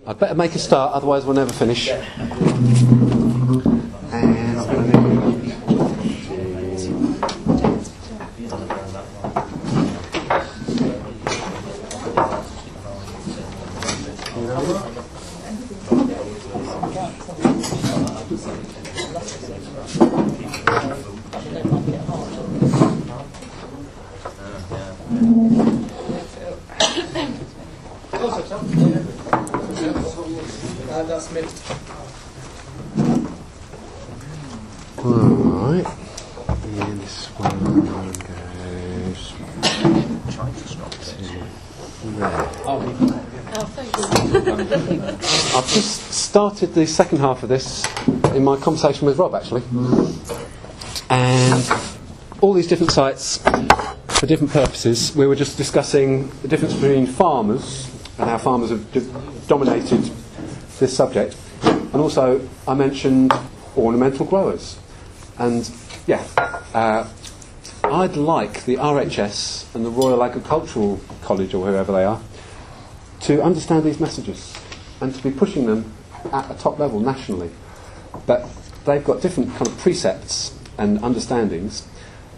I'd better make a start, otherwise we'll never finish. And I'm going to need Alright, and this one goes to there. I've just started the second half of this in my conversation with Rob, actually. And all these different sites for different purposes. We were just discussing the difference between farmers and how farmers have dominated this subject. And also I mentioned ornamental growers. And yeah, I'd like the RHS and the Royal Agricultural College, or whoever they are, to understand these messages and to be pushing them at a top level nationally. But they've got different kind of precepts and understandings.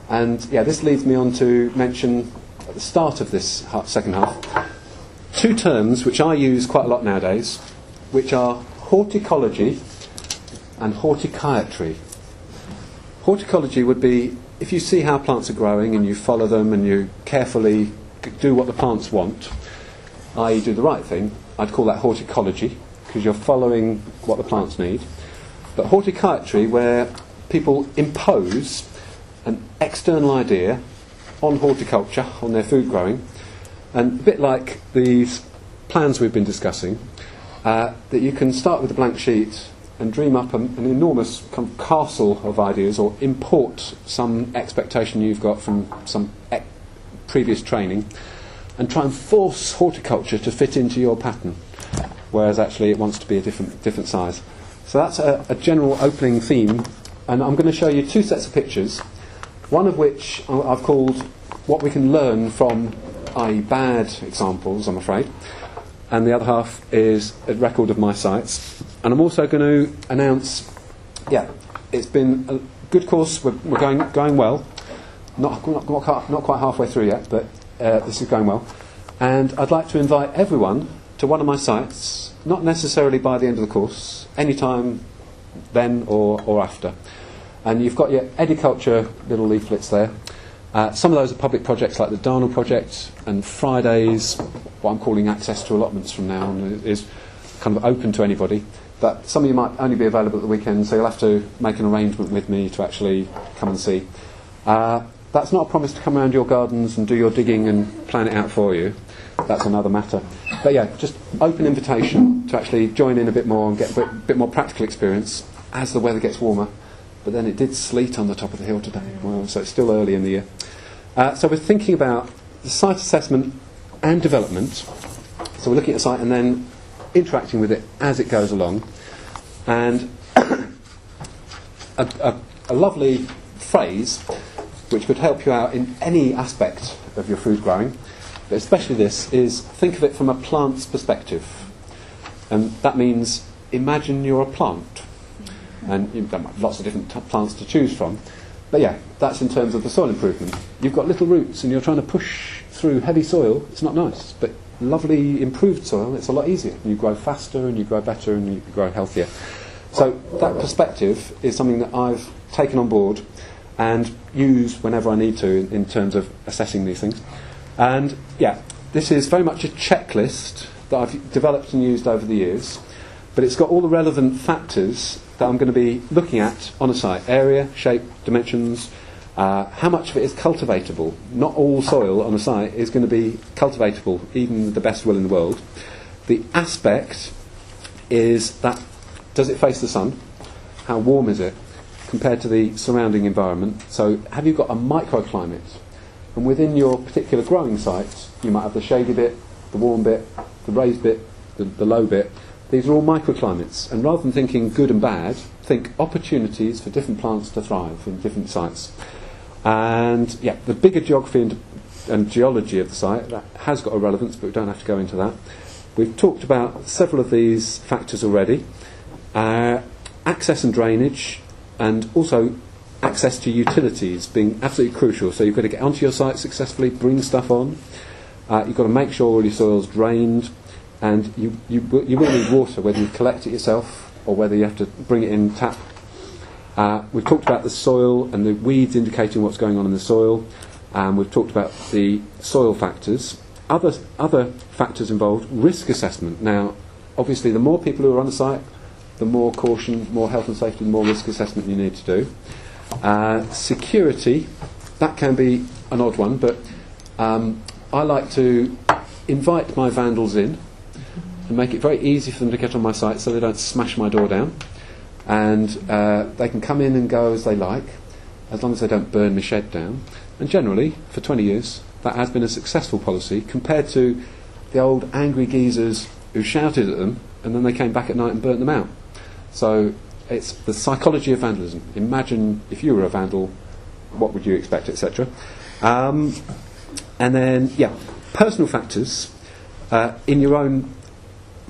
And yeah, this leads me on to mention at the start of this second half two terms which I use quite a lot nowadays, which are horticology and hortichiatry. Horticology would be if you see how plants are growing and you follow them and you carefully do what the plants want, i.e. do the right thing, I'd call that horticology, because you're following what the plants need. But hortichiatry, where people impose an external idea on horticulture, on their food growing, and a bit like these plans we've been discussing, that you can start with a blank sheet and dream up an enormous kind of castle of ideas, or import some expectation you've got from some previous training, and try and force horticulture to fit into your pattern, whereas actually it wants to be a different size. So that's a general opening theme, and I'm going to show you two sets of pictures, one of which I've called what we can learn from, i.e. bad examples, I'm afraid, and the other half is a record of my sites. And I'm also going to announce, it's been a good course, we're going well, not quite halfway through yet, but this is going well. And I'd like to invite everyone to one of my sites, not necessarily by the end of the course, any time then or after. And you've got your Ediculture little leaflets there. Some of those are public projects like the Darnell project, and Fridays, what I'm calling access to allotments from now on, is kind of open to anybody. But some of you might only be available at the weekend, so you'll have to make an arrangement with me to actually come and see. That's not a promise to come around your gardens and do your digging and plan it out for you. That's another matter. But yeah, just open invitation to actually join in a bit more and get a bit more practical experience as the weather gets warmer. But then it did sleet on the top of the hill today, well, so it's still early in the year. So we're thinking about the site assessment and development. So we're looking at the site and then interacting with it as it goes along. And a lovely phrase which could help you out in any aspect of your food growing, but especially this, is think of it from a plant's perspective. And that means imagine you're a plant. And you've got lots of different plants to choose from. But yeah, that's in terms of the soil improvement. You've got little roots and you're trying to push through heavy soil. It's not nice. But lovely improved soil, it's a lot easier. You grow faster and you grow better and you grow healthier. So that perspective is something that I've taken on board and use whenever I need to in terms of assessing these things. And yeah, this is very much a checklist that I've developed and used over the years, but it's got all the relevant factors that I'm going to be looking at on a site: area, shape, dimensions, how much of it is cultivatable. Not all soil on a site is going to be cultivatable, even with the best will in the world. The aspect is that, does it face the sun? How warm is it compared to the surrounding environment? So have you got a microclimate? And within your particular growing site, you might have the shady bit, the warm bit, the raised bit, the low bit. These are all microclimates. And rather than thinking good and bad, think opportunities for different plants to thrive in different sites. And yeah, the bigger geography and geology of the site, that has got a relevance, but we don't have to go into that. We've talked about several of these factors already. Access and drainage, and also access to utilities being absolutely crucial. So you've got to get onto your site successfully, bring stuff on. You've got to make sure all your soil's drained, and you will need water, whether you collect it yourself or whether you have to bring it in tap. We've talked about the soil and the weeds indicating what's going on in the soil. We've talked about the soil factors. Other factors involved, risk assessment. Now, obviously, the more people who are on the site, the more caution, more health and safety, the more risk assessment you need to do. Security, that can be an odd one, but I like to invite my vandals in and make it very easy for them to get on my site so they don't smash my door down. And they can come in and go as they like, as long as they don't burn my shed down. And generally, for 20 years, that has been a successful policy compared to the old angry geezers who shouted at them and then they came back at night and burnt them out. So it's the psychology of vandalism. Imagine if you were a vandal, what would you expect, etc. And then, personal factors in your own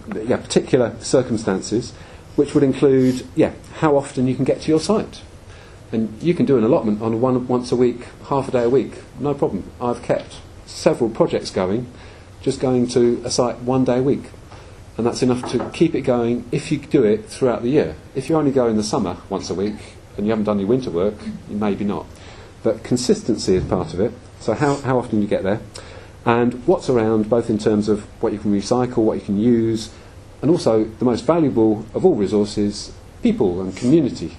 particular circumstances, which would include, how often you can get to your site. And you can do an allotment on once a week, half a day a week, no problem. I've kept several projects going, just going to a site 1 day a week. And that's enough to keep it going if you do it throughout the year. If you only go in the summer once a week and you haven't done any winter work, maybe not. But consistency is part of it. So how often you get there. And what's around, both in terms of what you can recycle, what you can use, and also the most valuable of all resources, people and community,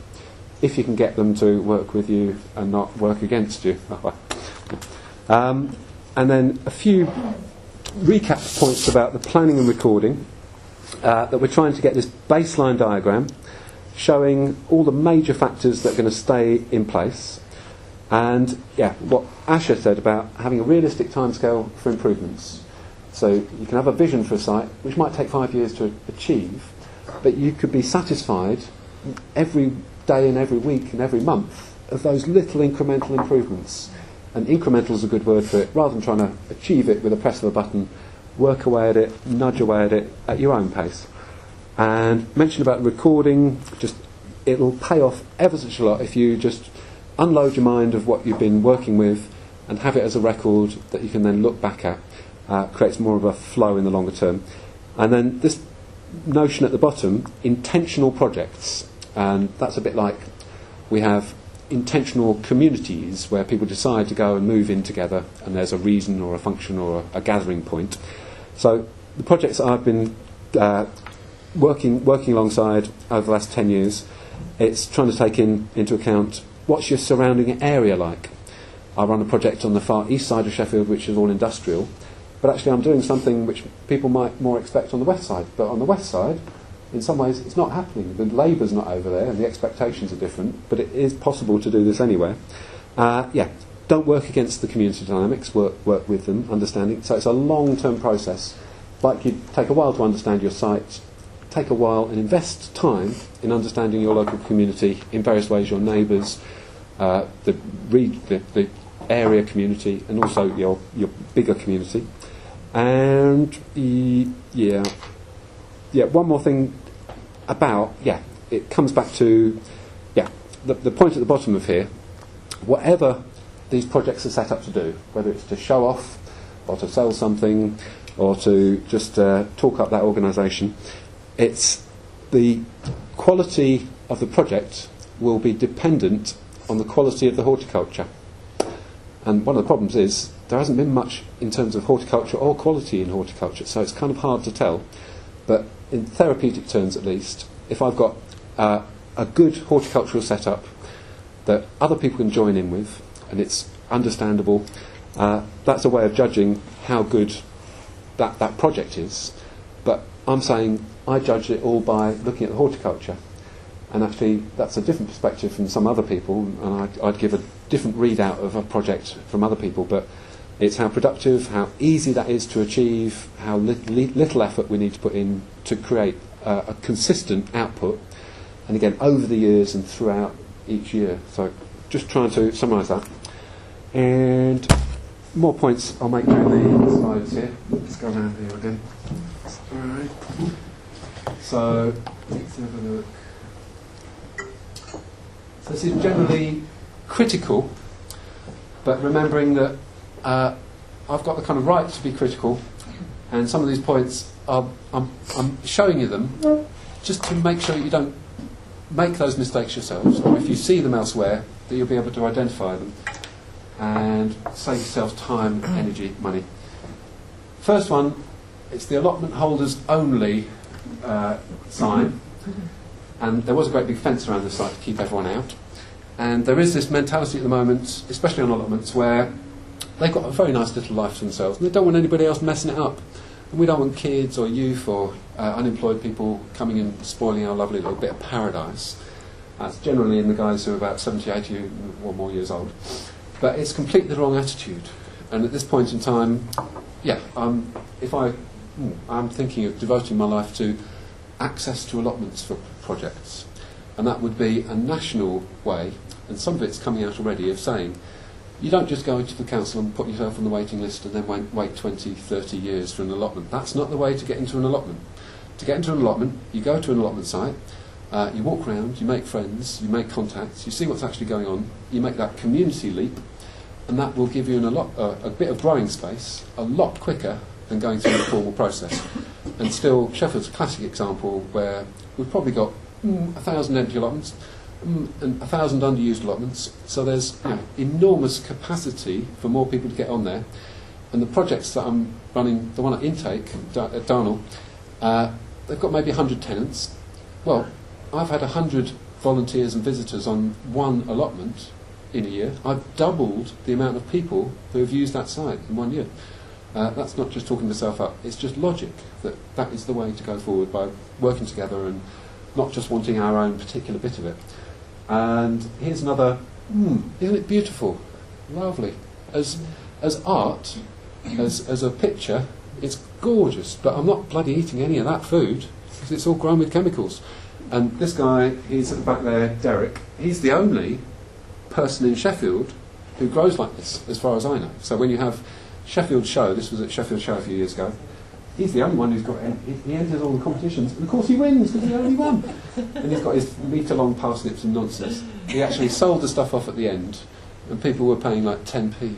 if you can get them to work with you and not work against you. And then a few recap points about the planning and recording, that we're trying to get this baseline diagram showing all the major factors that are going to stay in place. And what Asher said about having a realistic timescale for improvements. So you can have a vision for a site which might take 5 years to achieve, but you could be satisfied every day and every week and every month of those little incremental improvements. And incremental is a good word for it. Rather than trying to achieve it with a press of a button, work away at it, nudge away at it at your own pace. And mention about recording, it'll pay off ever such a lot if you just unload your mind of what you've been working with and have it as a record that you can then look back at. Creates more of a flow in the longer term. And then this notion at the bottom, intentional projects. And that's a bit like we have intentional communities where people decide to go and move in together and there's a reason or a function or a gathering point. So the projects that I've been working alongside over the last 10 years, it's trying to take into account what's your surrounding area like. I run a project on the far east side of Sheffield which is all industrial, but actually I'm doing something which people might more expect on the west side. But on the west side, in some ways it's not happening. The labour's not over there and the expectations are different, but it is possible to do this anyway. Don't work against the community dynamics, work with them, understanding. So it's a long-term process. Like you take a while to understand your site, take a while and invest time in understanding your local community in various ways, your neighbours, the area community, and also your bigger community. And one more thing about, it comes back to, the point at the bottom of here, whatever these projects are set up to do, whether it's to show off or to sell something or to just talk up that organisation, it's the quality of the project will be dependent on the quality of the horticulture. And one of the problems is there hasn't been much in terms of horticulture or quality in horticulture, so it's kind of hard to tell. But in therapeutic terms at least, if I've got a good horticultural setup that other people can join in with, and it's understandable, that's a way of judging how good that project is. But I'm saying I judge it all by looking at the horticulture. And actually that's a different perspective from some other people, and I'd give a different readout of a project from other people, but it's how productive, how easy that is to achieve, how little effort we need to put in to create a consistent output, and again over the years and throughout each year. So just trying to summarise that. And more points I'll make during the slides here. Let's go around here again. Alright. So, let's have a look. So this is generally critical, but remembering that I've got the kind of right to be critical, and some of these points I'm showing you them just to make sure that you don't make those mistakes yourselves, or if you see them elsewhere, that you'll be able to identify them and save yourself time, energy, money. First one, it's the allotment holders only sign, and there was a great big fence around the site to keep everyone out. And there is this mentality at the moment, especially on allotments, where they've got a very nice little life to themselves, and they don't want anybody else messing it up. And we don't want kids or youth or unemployed people coming and spoiling our lovely little bit of paradise. That's generally in the guys who are about 70, 80 or more years old. But it's completely the wrong attitude. And at this point in time, yeah, I'm thinking of devoting my life to access to allotments for projects. And that would be a national way, and some of it's coming out already, of saying, you don't just go into the council and put yourself on the waiting list and then wait 20, 30 years for an allotment. That's not the way to get into an allotment. To get into an allotment, you go to an allotment site, you walk around, you make friends, you make contacts, you see what's actually going on, you make that community leap, and that will give you a bit of growing space a lot quicker than going through the formal process. And still, Sheffield's a classic example where we've probably got 1,000 empty allotments and 1,000 underused allotments, so there's enormous capacity for more people to get on there. And the projects that I'm running, the one at Intake at Darnell, they've got maybe 100 tenants. Well, I've had 100 volunteers and visitors on one allotment in a year. I've doubled the amount of people who have used that site in 1 year. That's not just talking myself up, it's just logic that that is the way to go forward, by working together and not just wanting our own particular bit of it. And here's another, isn't it beautiful? Lovely. As art, as a picture, it's gorgeous, but I'm not bloody eating any of that food, because it's all grown with chemicals. And this guy, he's at the back there, Derek, he's the only person in Sheffield who grows like this, as far as I know. So when you have Sheffield Show, this was at Sheffield Show a few years ago, he's the only one who's got, he enters all the competitions, and of course he wins, because he's the only one. And he's got his metre-long parsnips and nonsense. He actually sold the stuff off at the end, and people were paying like 10p.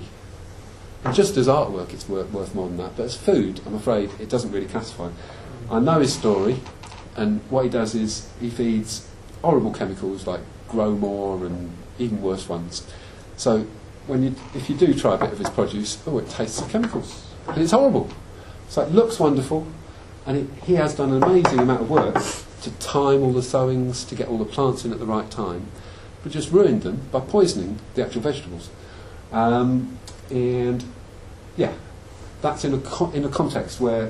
And just as artwork, it's worth more than that. But as food, I'm afraid, it doesn't really classify. I know his story, and what he does is he feeds horrible chemicals like Grow More and even worse ones. So if you do try a bit of his produce, it tastes of chemicals. And it's horrible. So it looks wonderful, and he has done an amazing amount of work to time all the sowings, to get all the plants in at the right time, but just ruined them by poisoning the actual vegetables. And yeah, that's in a context where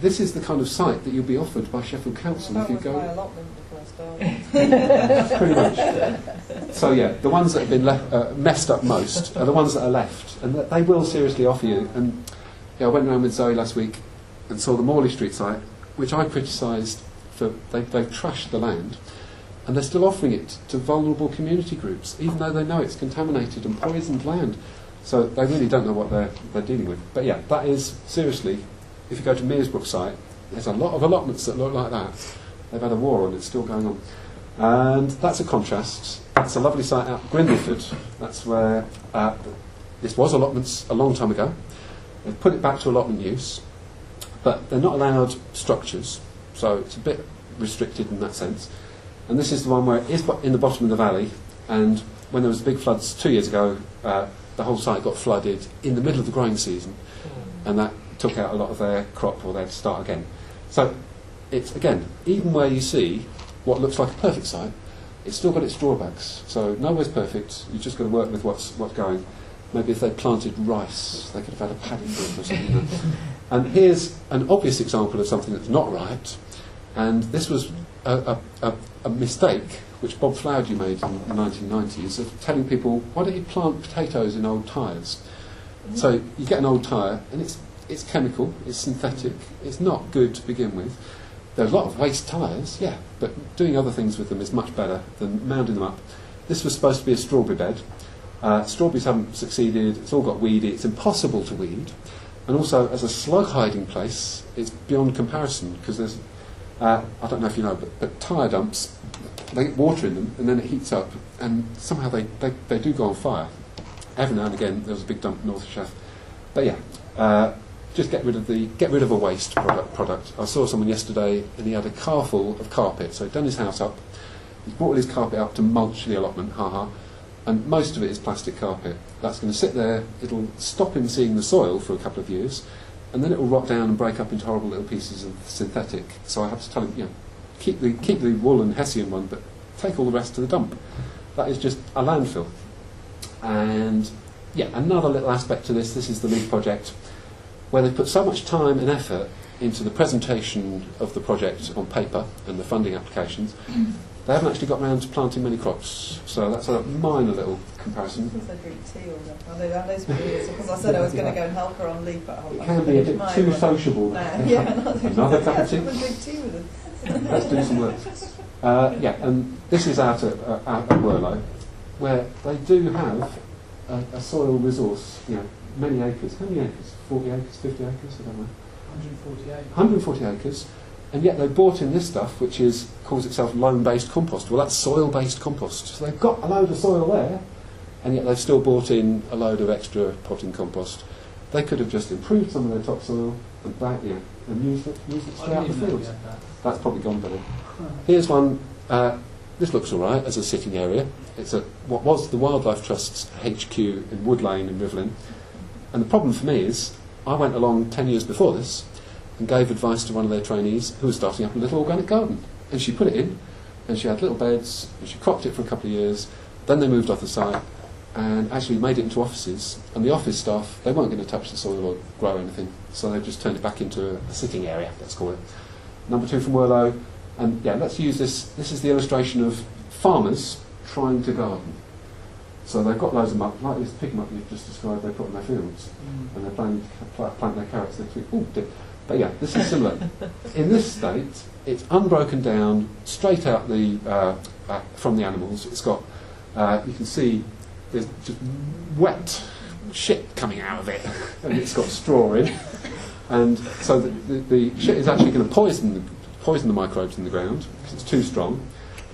this is the kind of site that you'll be offered by Sheffield Council if you go. My allotment before I started. Pretty much. So yeah, the ones that have been messed up most are the ones that are left, and they will seriously offer you. And I went around with Zoe last week and saw the Morley Street site, which I criticised for they've trashed the land, and they're still offering it to vulnerable community groups, even though they know it's contaminated and poisoned land. So they really don't know what they're dealing with. But yeah, that is seriously. If you go to Mearsbrook site, there's a lot of allotments that look like that. They've had a war on, it's still going on. And that's a contrast. That's a lovely site out Grindleford. That's where this was allotments a long time ago. They've put it back to allotment use, but they're not allowed structures, so it's a bit restricted in that sense. And this is the one where it is in the bottom of the valley, and when there was big floods 2 years ago, the whole site got flooded in the middle of the growing season, and that took out a lot of their crop, or they had to start again. So it's, again, even where you see what looks like a perfect site, it's still got its drawbacks. So nowhere's perfect, you've just got to work with what's going. Maybe if they planted rice, they could have had a paddy field or something. And here's an obvious example of something that's not right, and this was a mistake which Bob Flowerdew made in the 1990s, of telling people, why don't you plant potatoes in old tyres? So you get an old tyre, and it's chemical, it's synthetic, it's not good to begin with. There's a lot of waste tyres, yeah, but doing other things with them is much better than mounding them up. This was supposed to be a strawberry bed, Strawberries haven't succeeded, it's all got weedy, it's impossible to weed. And also, as a slug hiding place, it's beyond comparison, because there's, I don't know if you know, but tyre dumps, they get water in them, and then it heats up, and somehow they do go on fire. Every now and again, there was a big dump north of Sheff. But yeah, just get rid of a waste product. I saw someone yesterday, and he had a car full of carpet, so he'd done his house up, he's brought all his carpet up to mulch the allotment, and most of it is plastic carpet. That's going to sit there, it'll stop him seeing the soil for a couple of years, and then it will rot down and break up into horrible little pieces of synthetic. So I have to tell him, keep the wool and hessian one, but take all the rest to the dump. That is just a landfill. And yeah, another little aspect to this is the LEAF project, where they put so much time and effort into the presentation of the project on paper and the funding applications, they haven't actually got around to planting many crops. So that's a minor little comparison. Because I drink tea all the time. I know for years, because I said I was going to go and help her on LEAF at home. It can be a bit too sociable. Another cup of tea? Drink tea with us. Let's do some work. And this is out at Worlow, where they do have a soil resource, many acres. How many acres? 40 acres, 50 acres? I don't know. 140 acres. And yet they bought in this stuff, which calls itself loam-based compost. Well, that's soil-based compost. So they've got a load of soil there, and yet they've still bought in a load of extra potting compost. They could have just improved some of their topsoil and used it throughout the fields. That's probably gone better. Here's one. This looks all right as a sitting area. It's what was the Wildlife Trust's HQ in Wood Lane in Rivlin. And the problem for me is, I went along 10 years before this and gave advice to one of their trainees who was starting up a little organic garden. And she put it in, and she had little beds, and she cropped it for a couple of years. Then they moved off the site and actually made it into offices. And the office staff, they weren't going to touch the soil or grow anything, so they just turned it back into a sitting area, let's call it. Number 2 from Worlow. And yeah, let's use this. This is the illustration of farmers trying to garden. So they've got loads of muck, like this pig-muck you've just described, they put in their fields. And they're planning to plant their carrots next week. Ooh, dear. But yeah, this is similar. In this state, it's unbroken down, straight out from the animals. It's got, you can see, there's just wet shit coming out of it, and it's got straw in. And so the shit is actually going to poison the microbes in the ground, because it's too strong.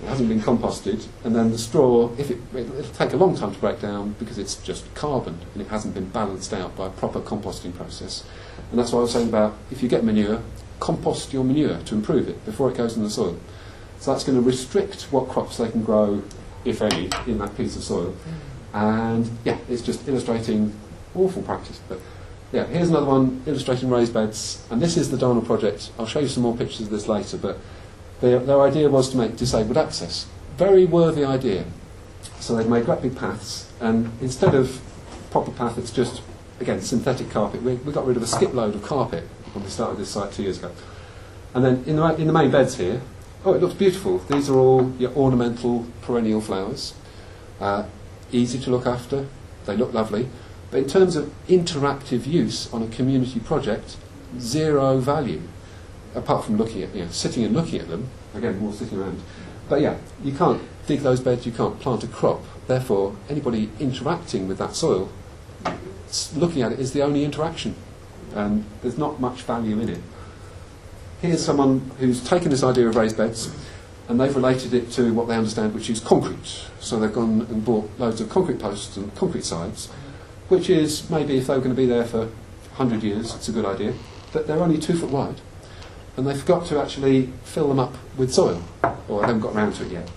It hasn't been composted, and then the straw, it'll take a long time to break down because it's just carbon and it hasn't been balanced out by a proper composting process. And that's what I was saying about, if you get manure, compost your manure to improve it before it goes in the soil. So that's going to restrict what crops they can grow, if any, in that piece of soil. And yeah, it's just illustrating awful practice. But yeah, here's another one illustrating raised beds, and this is the Darnell project. I'll show you some more pictures of this later, but their idea was to make disabled access. Very worthy idea. So they've made great big paths, and instead of proper path, it's just, again, synthetic carpet. We got rid of a skip load of carpet when we started this site 2 years ago. And then in the main beds here, oh, it looks beautiful. These are all your ornamental perennial flowers. Easy to look after. They look lovely. But in terms of interactive use on a community project, zero value. Apart from looking at, sitting and looking at them, again, more sitting around. But yeah, you can't dig those beds, you can't plant a crop. Therefore, anybody interacting with that soil, looking at it is the only interaction. And there's not much value in it. Here's someone who's taken this idea of raised beds, and they've related it to what they understand, which is concrete. So they've gone and bought loads of concrete posts and concrete sides, which is, maybe if they were going to be there for 100 years, it's a good idea. But they're only 2 foot wide. And they forgot to actually fill them up with soil, or they haven't got around to it yet.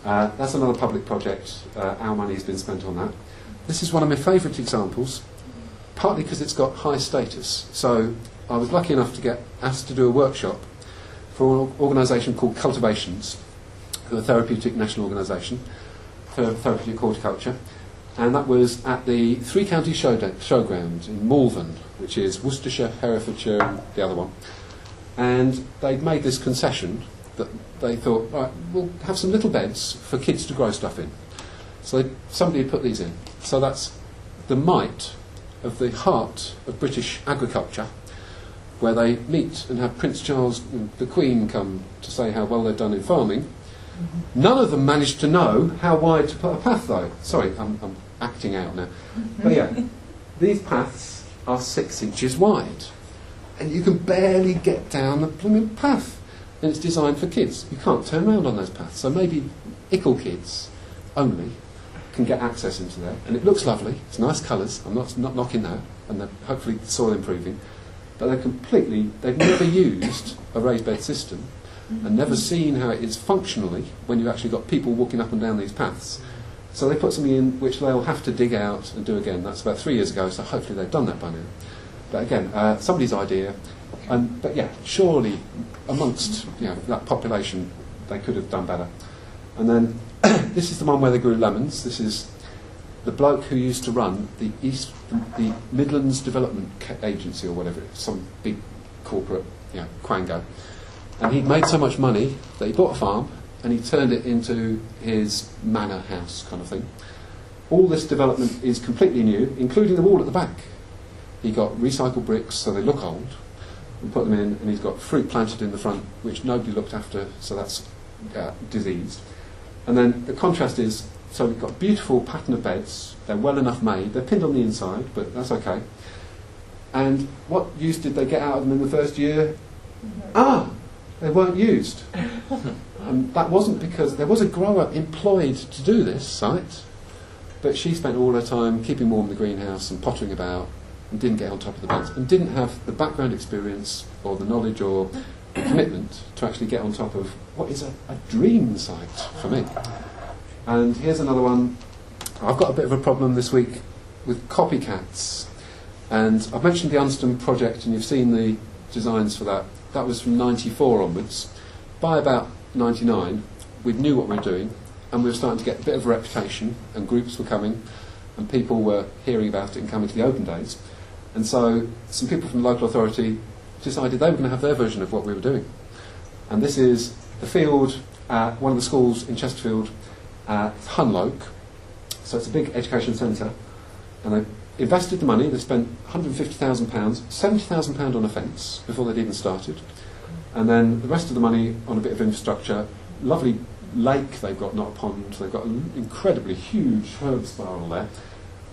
That's another public project. Our money has been spent on that. This is one of my favourite examples, partly because it's got high status. So I was lucky enough to get asked to do a workshop for an organisation called Cultivations, who are a therapeutic national organisation for therapeutic horticulture. And that was at the Three Counties Showground in Malvern, which is Worcestershire, Herefordshire, and the other one. And they'd made this concession that they thought, right, we'll have some little beds for kids to grow stuff in. So somebody had put these in. So that's the might of the heart of British agriculture, where they meet and have Prince Charles and the Queen come to say how well they've done in farming. None of them managed to know how wide to put a path, though. Sorry, I'm acting out now. But yeah, these paths are 6 inches wide. And you can barely get down the blooming path. And it's designed for kids. You can't turn around on those paths. So maybe ickle kids only can get access into there. And it looks lovely. It's nice colours. I'm not knocking that. And hopefully the soil improving. But they've never used a raised bed system and never seen how it is functionally when you've actually got people walking up and down these paths. So they put something in which they'll have to dig out and do again. That's about 3 years ago, so hopefully they've done that by now. But again, somebody's idea. But yeah, surely amongst that population, they could have done better. And then this is the one where they grew lemons. This is the bloke who used to run the Midlands Development Agency or whatever, some big corporate quango. And he'd made so much money that he bought a farm and he turned it into his manor house kind of thing. All this development is completely new, including the wall at the back. He got recycled bricks so they look old and put them in, and he's got fruit planted in the front which nobody looked after, so that's diseased. And then the contrast is, so we've got a beautiful pattern of beds, they're well enough made, they're pinned on the inside, but that's okay. And what use did they get out of them in the first year? They weren't used. And that wasn't because there was a grower employed to do this site, but she spent all her time keeping warm in the greenhouse and pottering about and didn't get on top of the beds and didn't have the background experience or the knowledge or the commitment to actually get on top of what is a dream site for me. And here's another one. I've got a bit of a problem this week with copycats. And I've mentioned the Unston project, and you've seen the designs for that. That was from 94 onwards. By about 99, we knew what we were doing, and we were starting to get a bit of a reputation, and groups were coming, and people were hearing about it and coming to the open days. And so some people from the local authority decided they were going to have their version of what we were doing. And this is the field at one of the schools in Chesterfield, Hunloke. So it's a big education centre. And they invested the money. They spent £150,000, £70,000 on a fence before they'd even started. And then the rest of the money on a bit of infrastructure. Lovely lake they've got, not a pond. They've got an incredibly huge herb spiral there.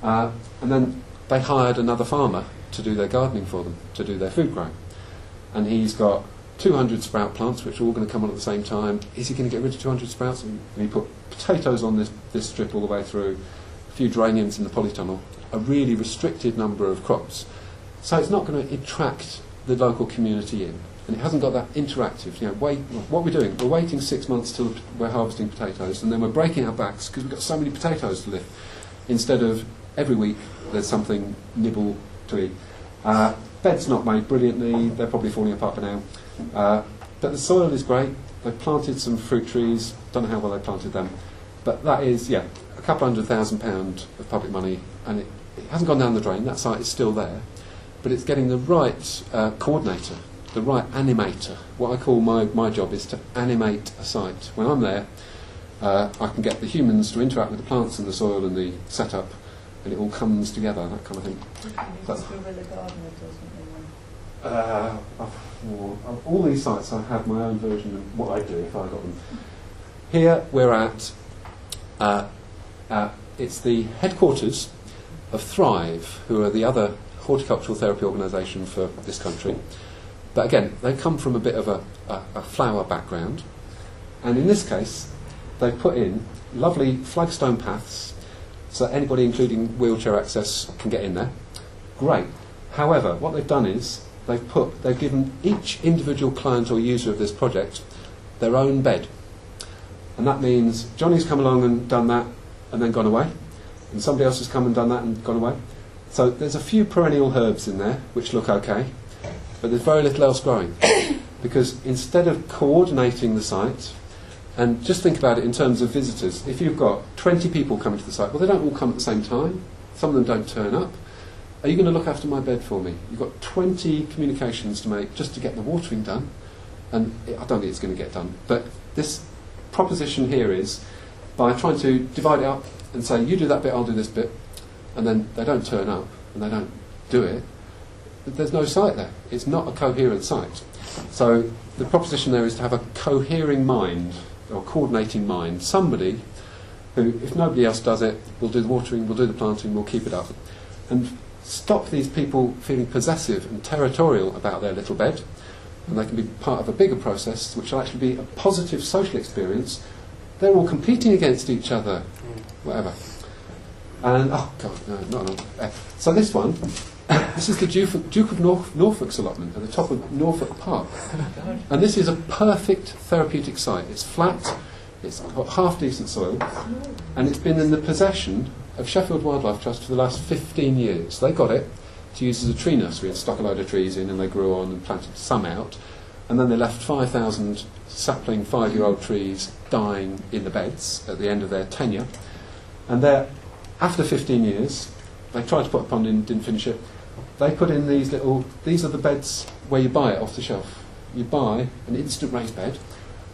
And then they hired another farmer to do their gardening for them, to do their food growing. And he's got 200 sprout plants, which are all going to come on at the same time. Is he going to get rid of 200 sprouts? And he put potatoes on this strip all the way through, a few geraniums in the polytunnel, a really restricted number of crops. So it's not going to attract the local community in. And it hasn't got that interactive, what we're doing, we're waiting 6 months till we're harvesting potatoes, and then we're breaking our backs because we've got so many potatoes to lift, instead of every week there's something nibble to eat. Beds not made brilliantly, they're probably falling apart by now. But the soil is great. They've planted some fruit trees, don't know how well they planted them. But that is, a couple £100,000 of public money, and it hasn't gone down the drain. That site is still there. But it's getting the right coordinator, the right animator. What I call my job is to animate a site. When I'm there, I can get the humans to interact with the plants and the soil and the setup, and it all comes together, that kind of thing. All these sites, I have my own version of what I'd do if I got them. Here we're at, it's the headquarters of Thrive, who are the other horticultural therapy organisation for this country. But again, they come from a bit of a flower background. And in this case, they've put in lovely flagstone paths so that anybody, including wheelchair access, can get in there. Great. However, what they've done is they've given each individual client or user of this project their own bed. And that means Johnny's come along and done that and then gone away. And somebody else has come and done that and gone away. So there's a few perennial herbs in there which look okay, but there's very little else growing. Because instead of coordinating the site, and just think about it in terms of visitors, if you've got 20 people coming to the site, well, they don't all come at the same time. Some of them don't turn up. Are you going to look after my bed for me? You've got 20 communications to make just to get the watering done, and I don't think it's going to get done. But this proposition here is, by trying to divide it up and say, you do that bit, I'll do this bit, and then they don't turn up and they don't do it, there's no site there. It's not a coherent site. So the proposition there is to have a cohering mind, or coordinating mind, somebody who, if nobody else does it, will do the watering, will do the planting, will keep it up. And stop these people feeling possessive and territorial about their little bed, and they can be part of a bigger process which will actually be a positive social experience. They're all competing against each other, whatever. And, oh God, no, not enough. So this one, this is the Duke of Norfolk's allotment at the top of Norfolk Park. And this is a perfect therapeutic site. It's flat, it's got half-decent soil, and it's been in the possession of Sheffield Wildlife Trust for the last 15 years. They got it to use as a tree nursery and stuck a load of trees in, and they grew on and planted some out. And then they left 5,000 sapling 5-year-old trees dying in the beds at the end of their tenure. And after 15 years, they tried to put a pond in, didn't finish it. They put in these are the beds where you buy it off the shelf. You buy an instant raised bed,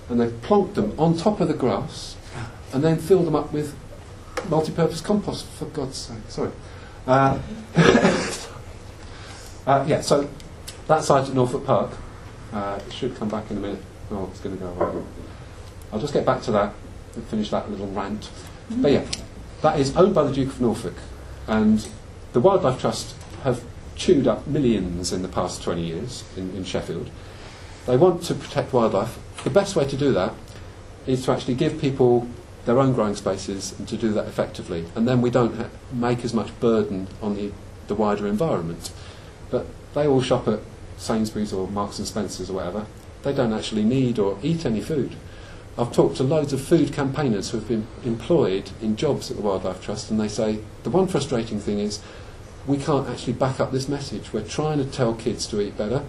and they plonked them on top of the grass, and then filled them up with multi-purpose compost, for God's sake. Sorry. So that site at Norfolk Park, it should come back in a minute. Oh, it's going to go away. I'll just get back to that and finish that little rant. But yeah, that is owned by the Duke of Norfolk, and the Wildlife Trust have chewed up millions in the past 20 years in Sheffield. They want to protect wildlife. The best way to do that is to actually give people their own growing spaces and to do that effectively, and then we don't make as much burden on the wider environment. But they all shop at Sainsbury's or Marks and Spencer's or whatever. They don't actually need or eat any food. I've talked to loads of food campaigners who have been employed in jobs at the Wildlife Trust, and they say the one frustrating thing is we can't actually back up this message. We're trying to tell kids to eat better,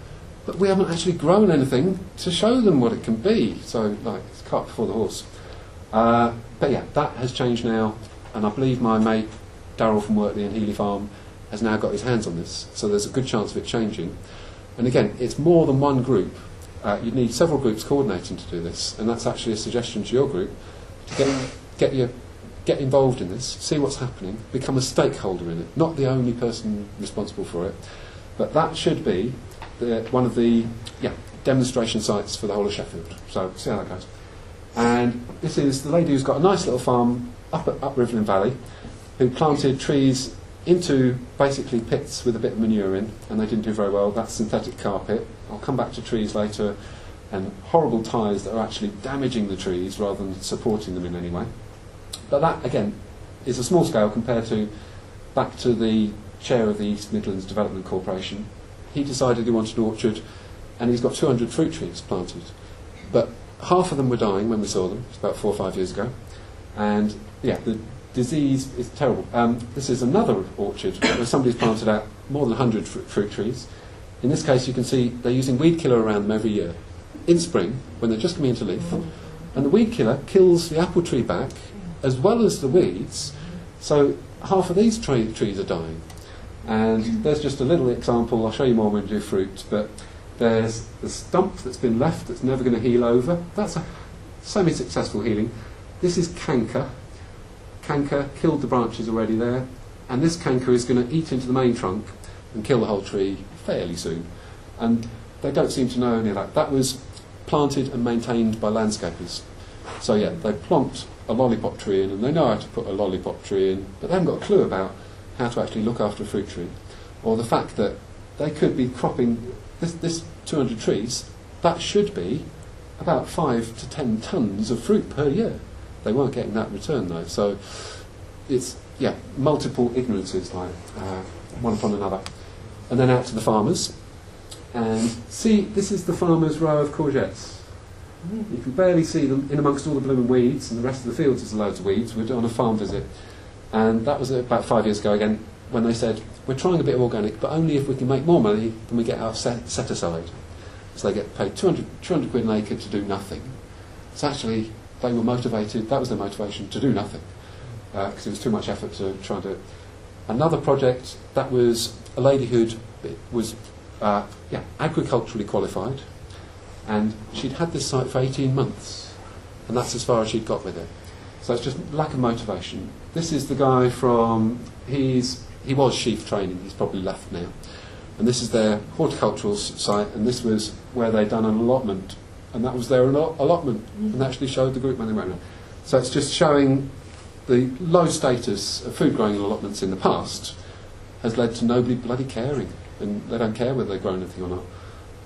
but we haven't actually grown anything to show them what it can be. So, it's cart before the horse. But yeah, that has changed now, and I believe my mate Darryl from Wortley and Healy Farm has now got his hands on this, so there's a good chance of it changing. And again, it's more than one group. You'd need several groups coordinating to do this, and that's actually a suggestion to your group to get involved in this, see what's happening, become a stakeholder in it, not the only person responsible for it, but that should be one of the demonstration sites for the whole of Sheffield. So see how that goes. And this is the lady who's got a nice little farm up Rivelin Valley, who planted trees into basically pits with a bit of manure in, and they didn't do very well. That's synthetic carpet. I'll come back to trees later, and horrible ties that are actually damaging the trees rather than supporting them in any way. But that, again, is a small scale compared to back to the chair of the East Midlands Development Corporation. He decided he wanted an orchard, and he's got 200 fruit trees planted. But half of them were dying when we saw them. It's about 4 or 5 years ago. And, the disease is terrible. This is another orchard where somebody's planted out more than 100 fruit trees. In this case, you can see they're using weed killer around them every year. In spring, when they're just coming into leaf. And the weed killer kills the apple tree back, as well as the weeds. So half of these trees are dying. And there's just a little example. I'll show you more when we do fruit. But there's the stump that's been left that's never going to heal over. That's a semi-successful healing. This is canker. Canker killed the branches already there, and this canker is going to eat into the main trunk and kill the whole tree fairly soon. And they don't seem to know any of that. That was planted and maintained by landscapers. So they plonked a lollipop tree in, and they know how to put a lollipop tree in, but they haven't got a clue about how to actually look after a fruit tree, or the fact that they could be cropping this 200 trees. That should be about 5 to 10 tonnes of fruit per year. They weren't getting that return though, so it's multiple ignorances, like one upon another. And then out to the farmers, and see, this is the farmer's row of courgettes. You can barely see them in amongst all the blooming weeds, and the rest of the fields is loads of weeds. We're on a farm visit, and that was about 5 years ago again, when they said, we're trying a bit of organic, but only if we can make more money than we get our set aside. So they get paid 200 quid an acre to do nothing. So actually, they were motivated, that was their motivation, to do nothing, because it was too much effort to try and do it. Another project, that was a lady who was agriculturally qualified, and she'd had this site for 18 months, and that's as far as she'd got with it. So it's just lack of motivation. This is the guy from, he was sheaf training, he's probably left now, and this is their horticultural site, and this was where they'd done an allotment, and that was their allotment, and actually showed the group when they went around. So it's just showing the low status of food growing allotments in the past has led to nobody bloody caring, and they don't care whether they grow anything or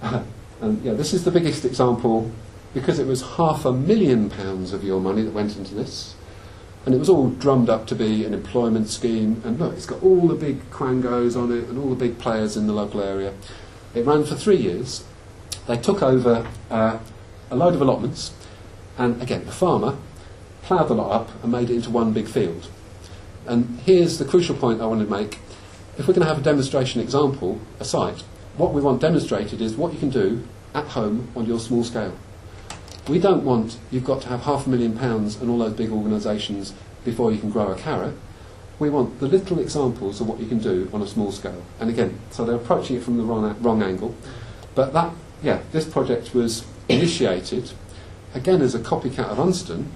not. And yeah, this is the biggest example, because it was £500,000 of your money that went into this, and it was all drummed up to be an employment scheme, and look, it's got all the big quangos on it and all the big players in the local area. It ran for 3 years. They took over a load of allotments, and again, the farmer ploughed the lot up and made it into one big field. And here's the crucial point I want to make. If we're going to have a demonstration example, a site, what we want demonstrated is what you can do at home on your small scale. We don't want you've got to have £500,000 and all those big organisations before you can grow a carrot. We want the little examples of what you can do on a small scale. And again, so they're approaching it from the wrong angle. But that, yeah, this project was initiated, again as a copycat of Unston,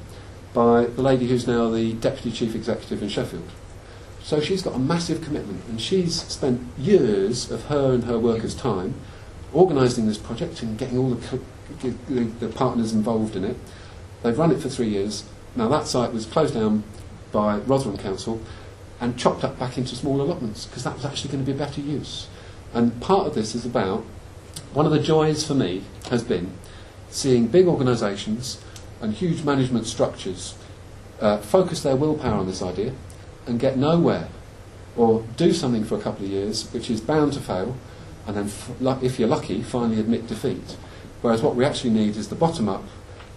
by the lady who's now the Deputy Chief Executive in Sheffield. So she's got a massive commitment, and she's spent years of her and her workers' time organising this project and getting all the partners involved in it. They've run it for 3 years. Now that site was closed down by Rotherham Council and chopped up back into small allotments, because that was actually going to be a better use. And part of this is about, one of the joys for me has been seeing big organisations and huge management structures focus their willpower on this idea and get nowhere, or do something for a couple of years which is bound to fail, and then, if you're lucky, finally admit defeat. Whereas what we actually need is the bottom up,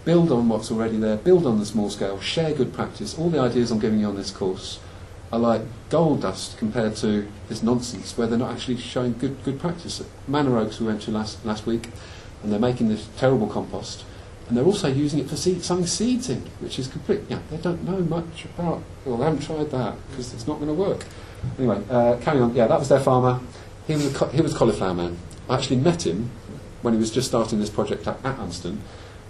build on what's already there, build on the small scale, share good practice. All the ideas I'm giving you on this course are like gold dust compared to this nonsense where they're not actually showing good practice. At Manor Oaks we went to last week, and they're making this terrible compost, and they're also using it for sowing seeds in, which is complete. Yeah, they don't know much about. Well, they haven't tried that because it's not going to work. Anyway, carrying on. Yeah, that was their farmer. He was cauliflower man. I actually met him when he was just starting this project at Unston,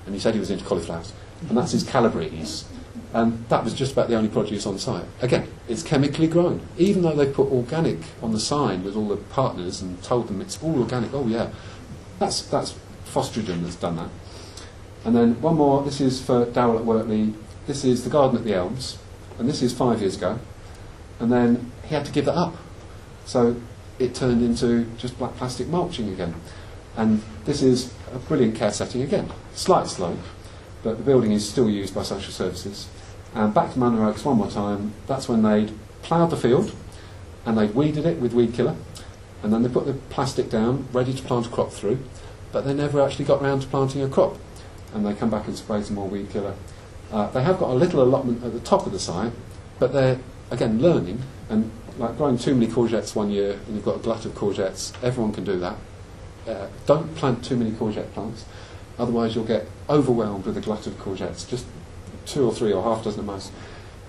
and he said he was into cauliflowers, and that's his Calabrese. And that was just about the only produce on site. Again, it's chemically grown. Even though they put organic on the sign with all the partners and told them it's all organic, oh yeah, that's Fostrogen that's done that. And then one more, this is for Darrell at Wortley. This is the garden at the Elms, and this is 5 years ago. And then he had to give that up. So it turned into just black plastic mulching again. And this is a brilliant care setting again. Slight slope, but the building is still used by social services. And back to Manor Oaks one more time. That's when they'd ploughed the field, and they'd weeded it with weed killer, and then they put the plastic down, ready to plant a crop through, but they never actually got round to planting a crop. And they come back and spray some more weed killer. They have got a little allotment at the top of the site, but they're, again, learning, and like growing too many courgettes one year and you've got a glut of courgettes, everyone can do that. Don't plant too many courgette plants, otherwise you'll get overwhelmed with a glut of courgettes, just 2 or 3 or half dozen at most.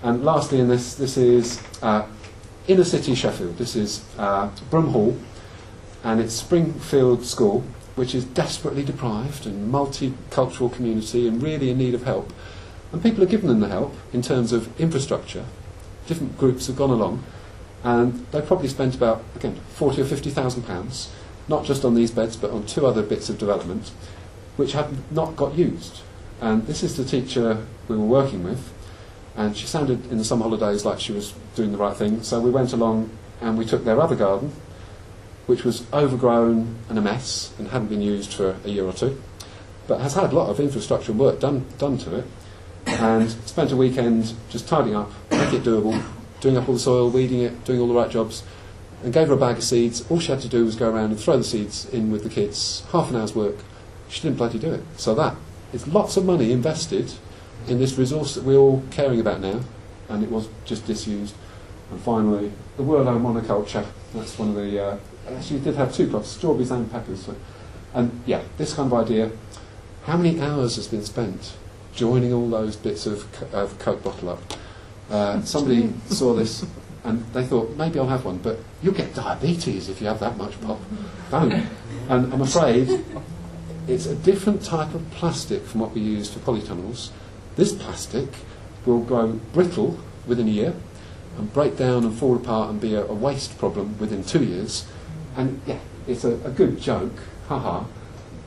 And lastly in this is inner city Sheffield. This is Brum Hall, and it's Springfield School, which is desperately deprived and multicultural community and really in need of help. And people have given them the help in terms of infrastructure. Different groups have gone along, and they probably spent about, again, £40,000 or £50,000, not just on these beds, but on 2 other bits of development, which have not got used. And this is the teacher we were working with, and she sounded in the summer holidays like she was doing the right thing, so we went along and we took their other garden, which was overgrown and a mess and hadn't been used for a year or 2, but has had a lot of infrastructure work done to it, and spent a weekend just tidying up, making it doable, doing up all the soil, weeding it, doing all the right jobs, and gave her a bag of seeds. All she had to do was go around and throw the seeds in with the kids, half an hour's work. She didn't bloody do it. So that is lots of money invested in this resource that we're all caring about now, and it was just disused. And finally, the Whirlo monoculture. That's one of the... actually, did have 2 crops, strawberries and peppers. So. And yeah, this kind of idea. How many hours has been spent joining all those bits of Coke bottle up? Somebody saw this and they thought, maybe I'll have one, but you'll get diabetes if you have that much pop. Don't. And I'm afraid it's a different type of plastic from what we use for polytunnels. This plastic will grow brittle within a year and break down and fall apart and be a waste problem within 2 years. And yeah, it's a good joke, haha,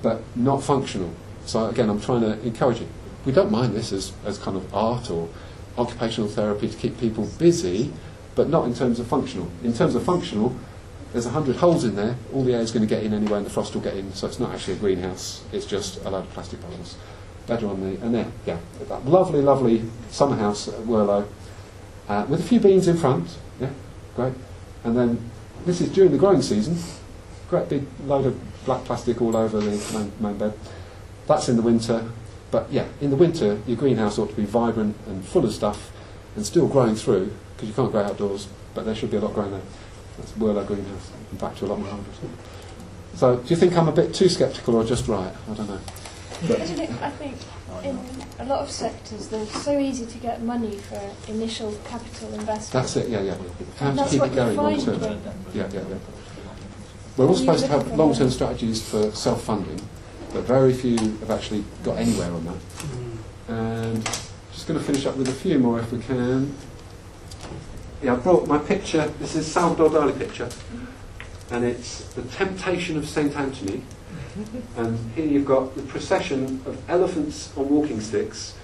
but not functional. So again, I'm trying to encourage it. We don't mind this as kind of art or occupational therapy to keep people busy, but not in terms of functional. In terms of functional, there's 100 holes in there, all the air is going to get in anyway and the frost will get in, so it's not actually a greenhouse, it's just a load of plastic bubbles. Better on the, and then, yeah, that lovely, lovely summer house at Worlow, with a few beans in front, yeah, great. And then, this is during the growing season, great big load of black plastic all over the main bed. That's in the winter, but yeah, in the winter, your greenhouse ought to be vibrant and full of stuff, and still growing through, because you can't grow outdoors, but there should be a lot growing there. That's Worlow greenhouse, back to a lot more hundreds. So, do you think I'm a bit too sceptical or just right? I don't know. I think in a lot of sectors they're so easy to get money for initial capital investment. That's it, yeah. How to that's keep what it going you long find term. Yeah. We're all supposed to have long-term strategies for self-funding, but very few have actually got anywhere on that. And just going to finish up with a few more if we can. Yeah, I brought my picture. This is Salvador Dali picture, and it's the Temptation of St. Anthony. And here you've got the procession of elephants on walking sticks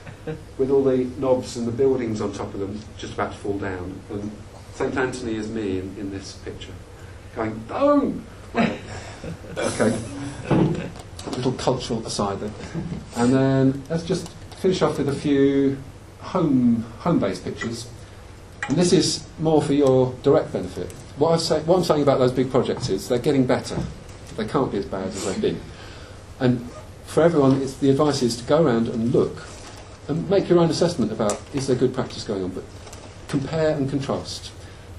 with all the knobs and the buildings on top of them just about to fall down. And St. Anthony is me in this picture, going, "Don't!" Well, okay. A little cultural aside then. And then let's just finish off with a few home-based pictures. And this is more for your direct benefit. What I'm saying about those big projects is they're getting better. They can't be as bad as they've been. And for everyone, the advice is to go around and look and make your own assessment about is there good practice going on. But compare and contrast.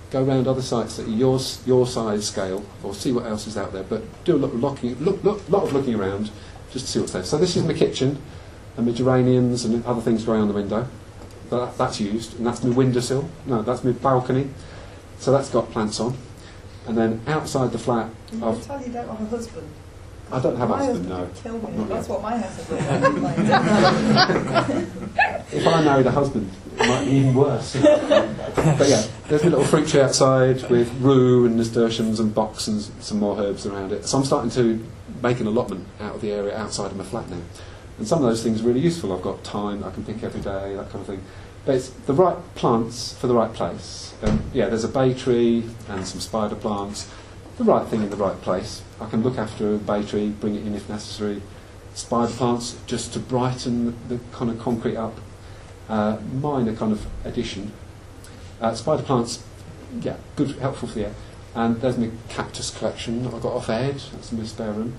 Go around other sites at your size scale, or see what else is out there. But do a lot of looking around just to see what's there. So this is my kitchen, and my geraniums and other things growing on the window. That's used, and that's my windowsill. No, that's my balcony. So that's got plants on. And then outside the flat, you can tell you don't have a husband. I don't have a husband, no. no. Kill me. Not That's yet. what my husband like. If I married a husband, it might be even worse. But yeah, there's a little fruit tree outside with rue and nasturtiums and box and some more herbs around it. So I'm starting to make an allotment out of the area outside of my flat now. And some of those things are really useful. I've got thyme I can pick every day, that kind of thing. But it's the right plants for the right place. Yeah, there's a bay tree and some spider plants. The right thing in the right place. I can look after a bay tree, bring it in if necessary. Spider plants just to brighten the kind of concrete up. Minor kind of addition. Spider plants, yeah, good, helpful for the air. And there's my cactus collection that I've got off Ed. That's in my spare room.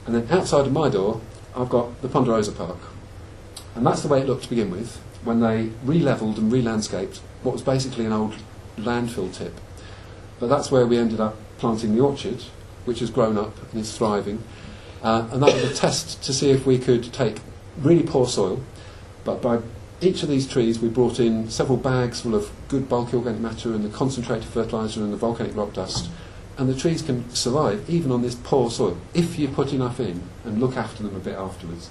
And then outside of my door, I've got the Ponderosa Park. And that's the way it looked to begin with, when they re-levelled and re-landscaped what was basically an old landfill tip. But that's where we ended up planting the orchard, which has grown up and is thriving. And that was a test to see if we could take really poor soil, but by each of these trees we brought in several bags full of good bulky organic matter and the concentrated fertiliser and the volcanic rock dust. And the trees can survive even on this poor soil if you put enough in and look after them a bit afterwards.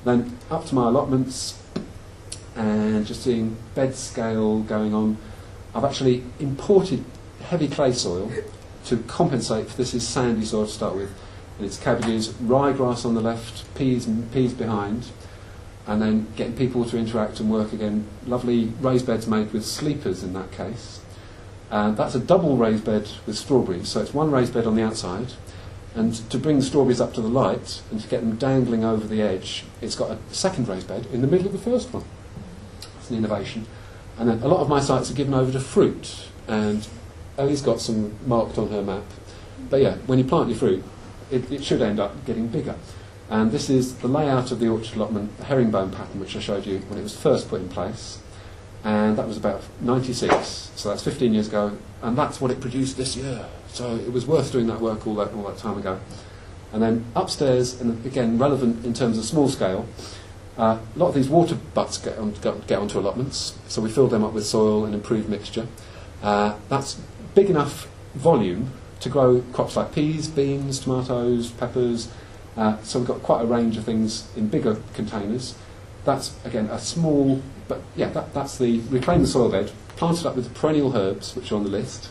Then up to my allotments and just seeing bed scale going on. I've actually imported heavy clay soil to compensate for this is sandy soil to start with. And it's cabbages, ryegrass on the left, peas behind, and then getting people to interact and work again. Lovely raised beds made with sleepers in that case. And that's a double raised bed with strawberries, so it's one raised bed on the outside, and to bring the strawberries up to the light and to get them dangling over the edge, it's got a second raised bed in the middle of the first one. It's an innovation. And then a lot of my sites are given over to fruit, and Ellie's got some marked on her map. But yeah, when you plant your fruit, it should end up getting bigger. And this is the layout of the orchard allotment, the herringbone pattern, which I showed you when it was first put in place. And that was about 96, so that's 15 years ago, and that's what it produced this year. So it was worth doing that work all that time ago. And then upstairs, and again relevant in terms of small scale, a lot of these water butts get onto allotments, so we fill them up with soil and improved mixture. That's big enough volume to grow crops like peas, beans, tomatoes, peppers. So we've got quite a range of things in bigger containers. That's, again, a small, but yeah, that's the reclaim the soil bed, planted up with perennial herbs, which are on the list,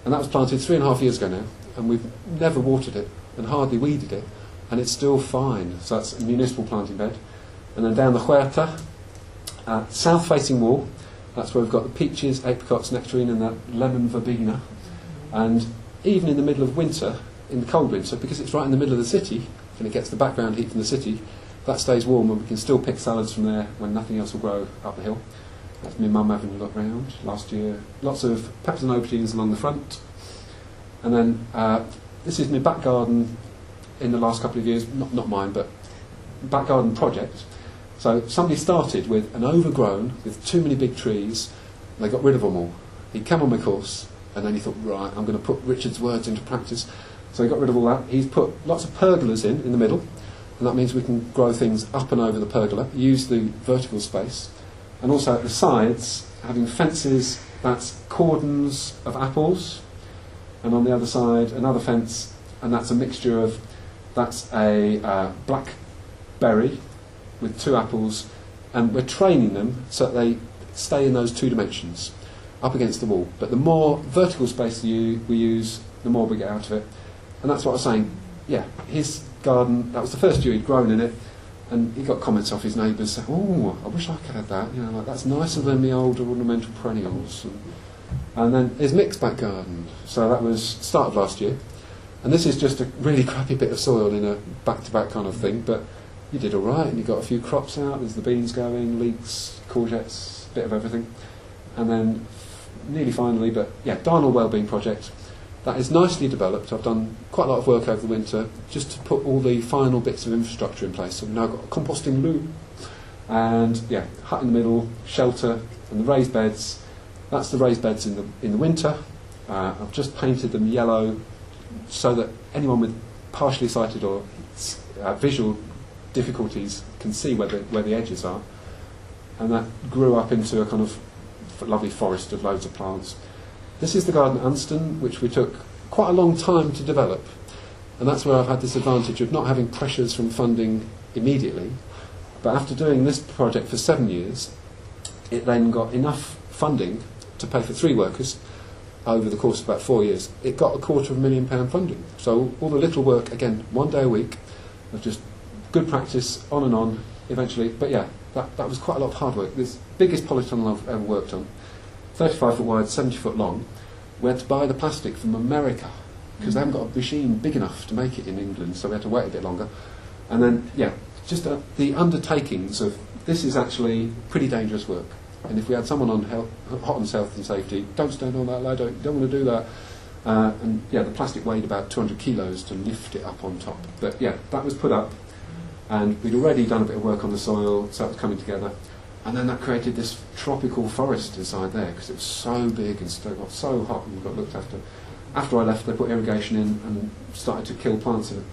and that was planted 3.5 years ago now, and we've never watered it and hardly weeded it, and it's still fine. So that's a municipal planting bed. And then down the huerta, south-facing wall, That's where we've got the peaches, apricots, nectarine, and that lemon verbena. And even in the middle of winter, in the cold winter, because it's right in the middle of the city, and it gets the background heat from the city, that stays warm, and we can still pick salads from there when nothing else will grow up the hill. That's me and Mum having a look round last year. Lots of peppers and aubergines along the front. And then this is my back garden in the last couple of years, not mine, but back garden project. So somebody started with an overgrown, with too many big trees, and they got rid of them all. He came on my course, and then he thought, right, I'm going to put Richard's words into practice. So he got rid of all that. He's put lots of pergolas in the middle, and that means we can grow things up and over the pergola, use the vertical space, and also at the sides, having fences, that's cordons of apples, and on the other side, another fence, and that's a mixture of, that's a blackberry with 2 apples, and we're training them so that they stay in those 2 dimensions, up against the wall. But the more vertical space we use, the more we get out of it. And that's what I was saying. Yeah, his garden, that was the first year he'd grown in it, and he got comments off his neighbours saying, oh, I wish I could have that, you know, like, that's nicer than the old ornamental perennials. And then his mixed back garden, so that was start of last year. And this is just a really crappy bit of soil in a back-to-back kind of thing, but you did all right, and you got a few crops out. There's the beans going, leeks, courgettes, a bit of everything. And then, nearly finally, but yeah, Darnell Wellbeing Project. That is nicely developed. I've done quite a lot of work over the winter just to put all the final bits of infrastructure in place. So we've now got a composting loop, and yeah, hut in the middle, shelter, and the raised beds. That's the raised beds in the winter. I've just painted them yellow so that anyone with partially sighted or visual difficulties can see where the edges are. And that grew up into a kind of lovely forest of loads of plants. This is the garden at Unston, which we took quite a long time to develop. And that's where I've had this advantage of not having pressures from funding immediately. But after doing this project for 7 years, it then got enough funding to pay for 3 workers over the course of about 4 years. It got £250,000 funding. So all the little work, again, 1 day a week, of just good practice, on and on, eventually. But yeah, that was quite a lot of hard work. This biggest polytunnel I've ever worked on, 35 foot wide, 70 foot long. We had to buy the plastic from America because they haven't got a machine big enough to make it in England, so we had to wait a bit longer. And then, yeah, just the undertakings of this is actually pretty dangerous work. And if we had someone on hot on health and safety, don't stand on that ladder, you don't want to do that. And yeah, the plastic weighed about 200 kilos to lift it up on top. But yeah, that was put up, and we'd already done a bit of work on the soil, so it was coming together. And then that created this tropical forest inside there because it was so big and got so hot and got looked after. After I left, they put irrigation in and started to kill plants in it.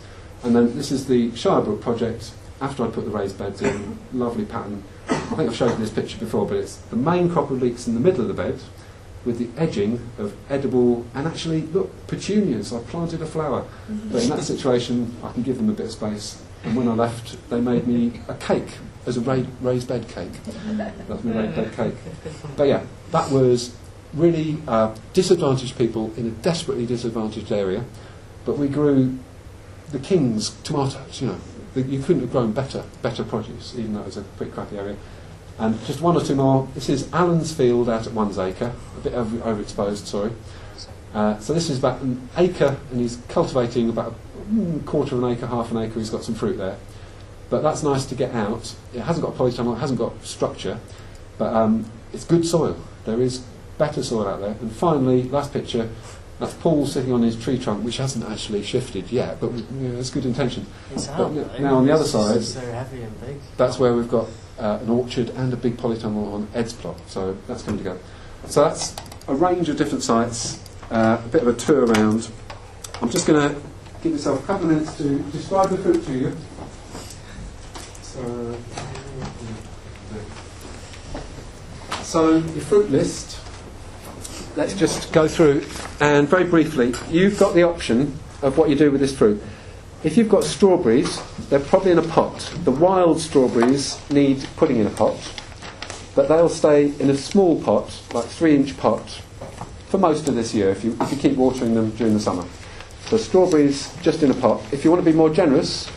And then this is the Shirebrook project. After I put the raised beds in, lovely pattern. I think I've shown you this picture before, but it's the main crop of leeks in the middle of the bed with the edging of edible, and actually, look, petunias. I planted a flower. But in that situation, I can give them a bit of space. And when I left, they made me a cake as a raised bed cake. That's my raised bed cake. But yeah, that was really disadvantaged people in a desperately disadvantaged area. But we grew the king's tomatoes, you know. You couldn't have grown better produce, even though it was a pretty crappy area. And just 1 or 2 more. This is Alan's field out at 1 acre, a bit overexposed, sorry. So this is about 1 acre, and he's cultivating about a quarter of an acre, half an acre. He's got some fruit there. But that's nice to get out. It hasn't got polytunnel, it hasn't got structure, but it's good soil. There is better soil out there. And finally, last picture, that's Paul sitting on his tree trunk, which hasn't actually shifted yet, but it's good intention. It's out. Now on the other side, It's so heavy and big. that's where we've got an orchard and a big polytunnel on Ed's plot, so that's coming together. So that's a range of different sites, a bit of a tour around. I'm just going to give myself a couple of minutes to describe the fruit to you. So your fruit list, let's just go through, and very briefly, you've got the option of what you do with this fruit. If you've got strawberries, they're probably in a pot. The wild strawberries need putting in a pot, but they'll stay in a small pot, like 3-inch pot, for most of this year if you keep watering them during the summer. So strawberries just in a pot. If you want to be more generous,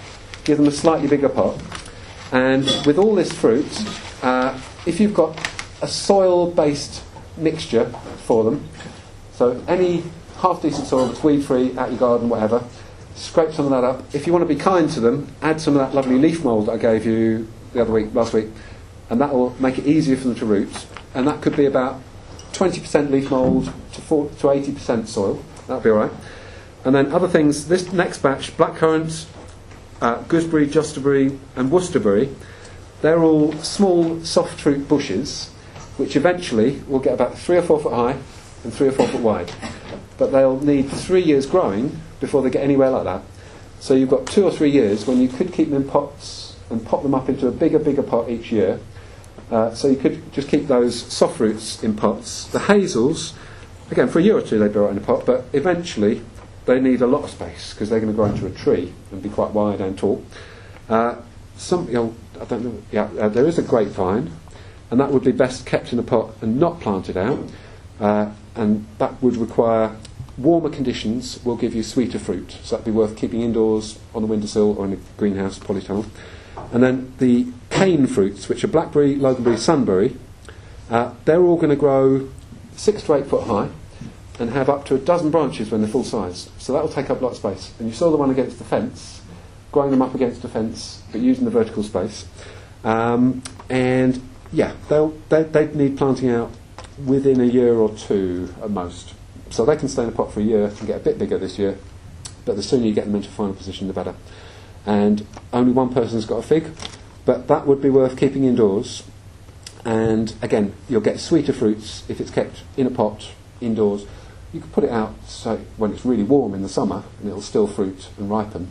give them a slightly bigger pot. And with all this fruit, if you've got a soil-based mixture for them. So any half-decent soil that's weed-free, out your garden, whatever, scrape some of that up. If you want to be kind to them, add some of that lovely leaf mould that I gave you last week, and that will make it easier for them to root. And that could be about 20% leaf mould to 80% soil. That'll be all right. And then other things, this next batch, blackcurrant, gooseberry, josterberry and worcesterberry, they're all small soft fruit bushes which eventually will get about 3 or 4 foot high and 3 or 4 foot wide. But they'll need 3 years growing before they get anywhere like that. So you've got 2 or 3 years when you could keep them in pots and pop them up into a bigger pot each year. So you could just keep those soft fruits in pots. The hazels, again, for a year or two they'd be right in a pot, but eventually they need a lot of space because they're going to grow into a tree and be quite wide and tall. I don't know. There is a grapevine, and that would be best kept in a pot and not planted out. And that would require warmer conditions. Will give you sweeter fruit, so that'd be worth keeping indoors on the windowsill or in a greenhouse polytunnel. And then the cane fruits, which are blackberry, loganberry, sunberry, they're all going to grow 6 to 8 foot high and have up to 12 branches when they're full size. So that will take up a lot of space. And you saw the one against the fence, growing them up against the fence, but using the vertical space. And yeah, they'd need planting out within a year or 2 at most. So they can stay in a pot for a year and get a bit bigger this year, but the sooner you get them into final position, the better. And only one person's got a fig, but that would be worth keeping indoors. And again, you'll get sweeter fruits if it's kept in a pot indoors. You can put it out so when it's really warm in the summer and it'll still fruit and ripen,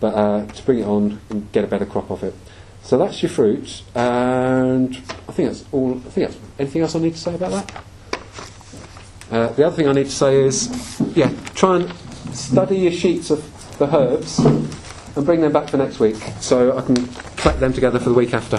but to bring it on and get a better crop of it. So that's your fruit, and I think that's all. Anything else I need to say about that? The other thing I need to say is, try and study your sheets of the herbs and bring them back for next week so I can collect them together for the week after.